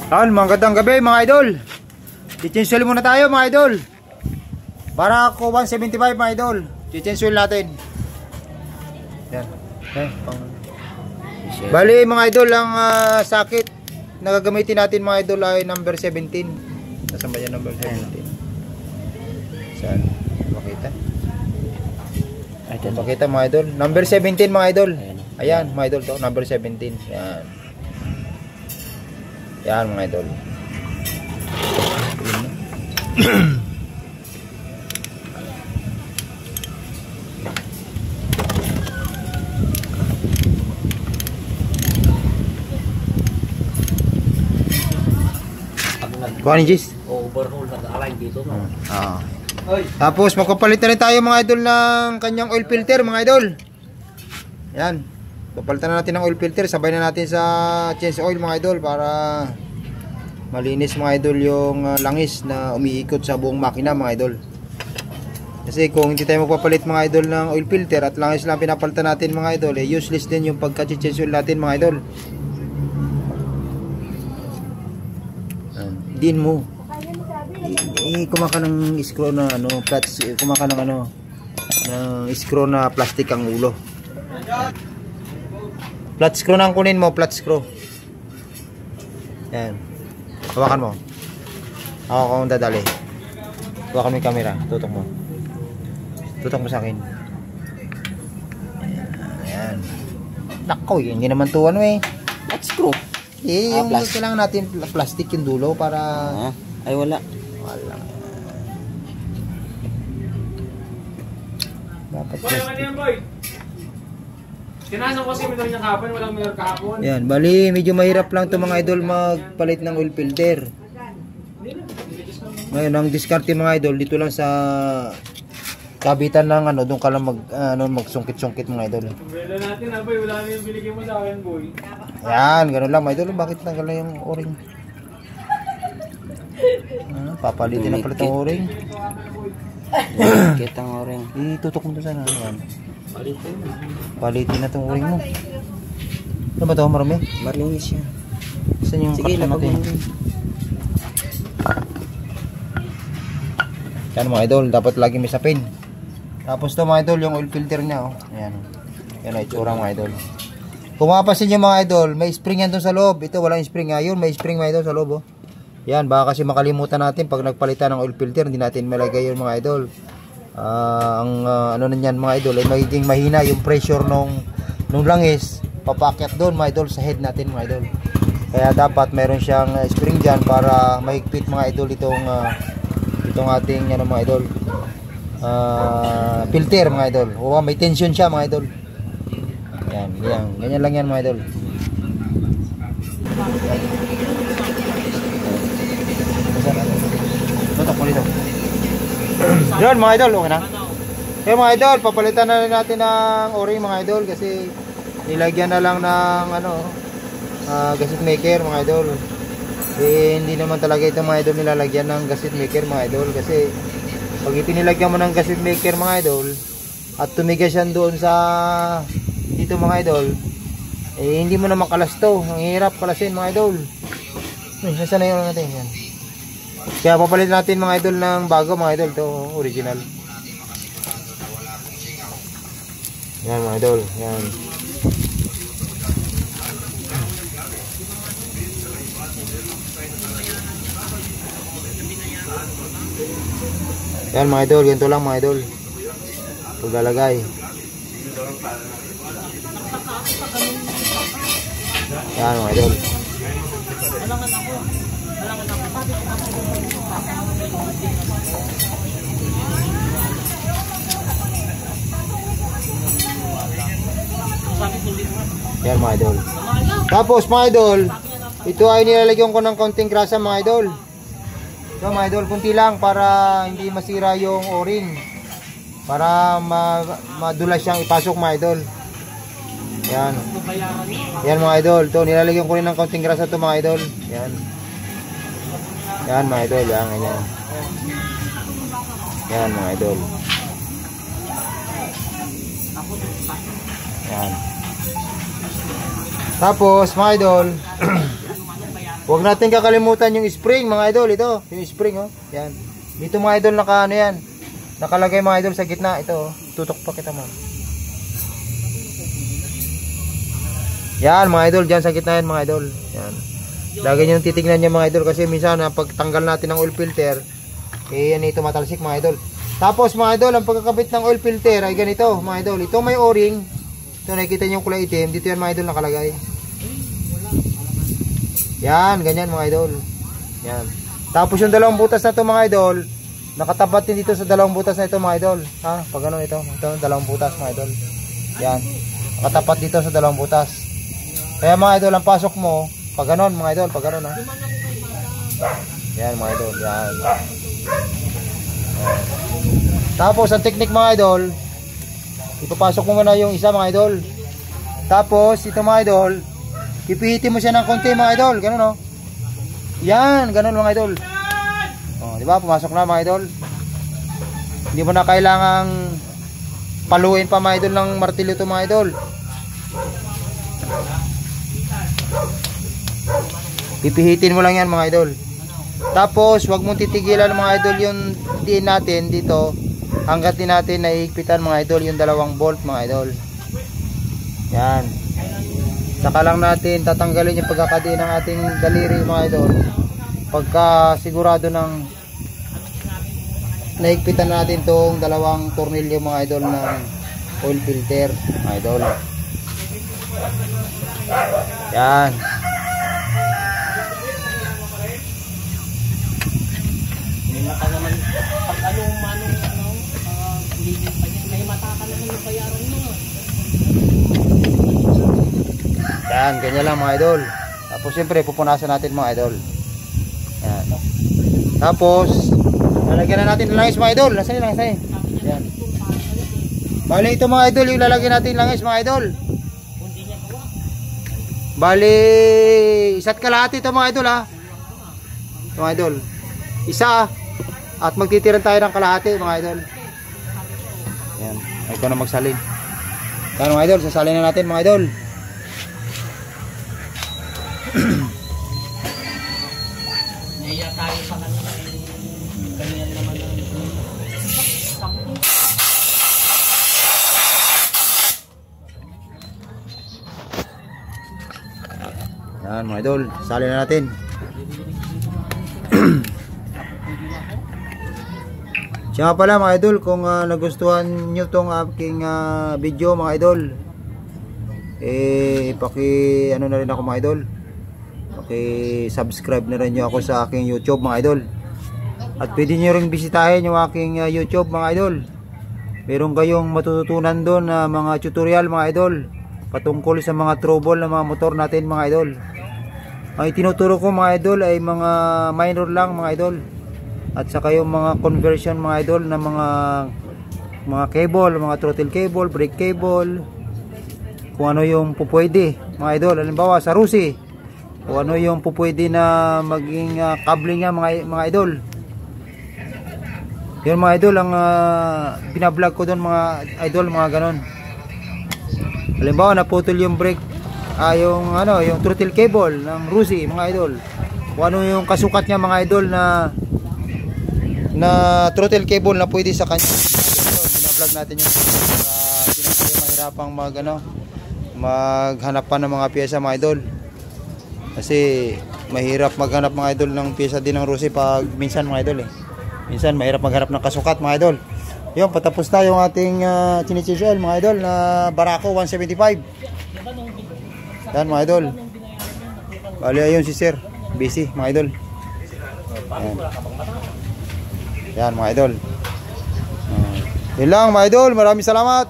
Yan, magandang gabi mga idol. I-change muna tayo mga idol. Para ako 175 mga idol. I-change natin. Yan. Okay. Bali mga idol, ang sakit na gagamitin natin mga idol ay number 17. Nasaan ba yan number 17? Saan? Makita? Pakita mga idol. Number 17 mga idol. Ayan mga idol to. Number 17. Yan. Yan mga idol. Kuha ni Jis. Overhaul nag-align dito no. Tapos magpapalit na rin tayo mga idol ng kanyang oil filter mga idol. Yan. Papalitan na natin ng oil filter, sabay na natin sa change oil mga idol para malinis mga idol yung langis na umiikot sa buong makina mga idol. Kasi kung hindi tayo magpapalit mga idol ng oil filter at langis lang pinapalitan natin mga idol, useless din yung pagka-change oil natin mga idol. Din mo. Kumaka ng screw na kumaka ng ng screw na plastic ang ulo. Flat screw na ang kunin mo, flat screw. Yan. Hawakan mo. Ako kung dadali. Hawakan mo yung camera. Tutok mo. Tutok mo sa akin. Ayan. Nako, hindi naman to Flat screw. Yung kailangan natin plastic yung dulo para... Ay wala. Wala. Dapat plastic. Kinasa ko kasi may niya kahapon, walang mayor kahapon. Yan, bali medyo mahirap lang to mga idol magpalit ng oil filter. Ngayon, ang diskarte mga idol dito lang sa kabitan ng doon ka lang magsungkit-sungkit mga idol. Wala natin boy, wala na yung binigay mo sa akin boy. Yan, ganoon lang mga idol, bakit tanggal na yung o-ring? Papalitin na palit ang o-ring. Kita ang o-ring. Itutok mo doon sana. Yan. Palitin na itong o-ring mo. Ano ba ito? Marami? Malinis yan. Saan yung sige, karton natin? Yan mga idol, dapat lagi may sapin. Tapos ito mga idol, yung oil filter niya. Ayan. Yan ay itsura mga idol. Kung mapapansin nyo mga idol, may spring yan doon sa loob. Ito walang spring. Ayun, may spring mga idol sa loob. Yan, baka kasi makalimutan natin pag nagpalitan ng oil filter, hindi natin malagay yun mga idol. Ano na yan mga idol, ay magiging mahina yung pressure nung langis. Papakyat doon mga idol sa head natin mga idol. Kaya dapat mayroon siyang spring dyan para mahigpit mga idol itong ating mga idol filter mga idol. May tension siya mga idol. Yan, ganyan lang yan mga idol. Tutok mo dito. Yan mga idol, okay na. Kaya mga idol, papalitan na rin natin ng o-ring mga idol kasi nilagyan na lang ng gasket maker mga idol. Hindi naman talaga ito mga idol nilalagyan ng gasket maker mga idol kasi pag ipinilagyan mo ng gasket maker mga idol at tumigas yan doon sa dito mga idol, hindi mo na makalas to. Ang hirap kalasin mga idol. Nasaan na yun natin yan. Kaya papalit natin mga idol ng bago mga idol, to original. Yan mga idol, yan. Yan mga idol, ganito lang mga idol. Paglalagay. Yan mga idol. Yan mga idol. Tapos mga idol, ito ay nilalagyan ko ng konting grasa mga idol. So mga idol, kunti lang para hindi masira yung o-ring. Para madulas siyang ipasok mga idol. Yan. Yan mga idol. Ito, nilalagyan ko rin ng konting grasa ito mga idol. Yan. Yan mga idol. Yan, ganyan. Yan mga idol. Yan. Tapos mga idol, Huwag natin kakalimutan yung spring mga idol. Ito, yung spring oh. Yan. Dito mga idol naka ano yan. Nakalagay mga idol sa gitna. Ito oh. Tutok pa kita mo. Yan mga idol. Diyan sa gitna yan mga idol. Yan. Lagi nyo titignan nyo mga idol. Kasi minsan pag tanggal natin ng oil filter, eh yan ito matalsik mga idol. Tapos mga idol, ang pagkakabit ng oil filter ay ganito mga idol. Ito may o-ring. Ito nakikita nyo yung kulay itim. Dito yan mga idol nakalagay. Yan, ganyan mga idol. Yan. Tapos yung dalawang butas na ito mga idol, nakatapat din dito sa dalawang butas na ito mga idol. Ha? Pag ano ito, dalawang butas mga idol. Yan. Nakatapat dito sa dalawang butas. Kaya mga idol, ang pasok mo, pag ganon mga idol, pag ganon ha. Yan mga idol, yan. Yan. Tapos ang technique mga idol, ipapasok mo muna yung isa mga idol. Tapos ito mga idol, ipihitin mo siya ng konti mga idol, ganun oh. Yan, ganun mga idol. Oh, di ba? Pumasok na mga idol. Hindi mo na kailangang paluin pa mga idol ng martilyo to mga idol. Pipihitin mo lang yan mga idol. Tapos, wag mong titigilan mga idol yung diin natin dito hanggat din natin naiigpitan mga idol yung dalawang bolt mga idol. Yan. Saka lang natin tatanggalin yung pagkakadiin ng ating daliri mga idol pagka sigurado ng naigpitan natin tong dalawang tornilyo mga idol ng oil filter mga idol. Yan. May mata naman. Pag may mata ka naman yung bayaran mo. Yan, ganyan lang mga idol. Tapos siyempre pupunasan natin mga idol. Yan. Tapos lalagyan na natin ng langis mga idol. Nasaan yung langis na yan? Bali ito mga idol, yung lalagyan natin ng langis mga idol. Bali isa't kalahati ito mga idol ha. Ito mga idol. Isa at magtitiran tayo ng kalahati mga idol. Yan. Ito na magsalin. Yan mga idol, sasalin na natin mga idol. Naiya tayo sa kanila. Ganyan naman ang yan mga idol, salin na natin. Siya nga pala mga idol, kung nagustuhan nyo tong aking video mga idol, paki ano na rin ako mga idol, paki subscribe na rin nyo ako sa aking YouTube mga idol. At pwede nyo rin bisitahin yung aking YouTube mga idol. Meron kayong matututunan doon na mga tutorial mga idol patungkol sa mga trouble ng mga motor natin mga idol. Ang itinuturo ko mga idol ay mga minor lang mga idol. At saka yung mga conversion mga idol na mga cable, mga throttle cable, brake cable, kung ano yung pupwede mga idol. Halimbawa sa Rusi, kung ano yung pupwede na maging kable niya mga idol. Yun mga idol ang binablog ko doon mga idol, mga ganon. Halimbawa naputol yung brake, yung throttle cable ng Rusi mga idol. Kung ano yung kasukat niya mga idol na throttle cable na pwede sa kanya. Binablog natin yun para hindi na tayo mahirapang maghanap pa ng mga pyesa mga idol. Kasi mahirap maghanap mga idol ng pyesa din ng Rusi pag minsan mga idol minsan mahirap maghanap ng kasukat mga idol. Yun, patapos na yung ating chinichis oil mga idol na Barako 175. Yan mga idol. Bali ayun si sir, busy mga idol. Yan mga idol. Yun lang mga idol, maraming salamat.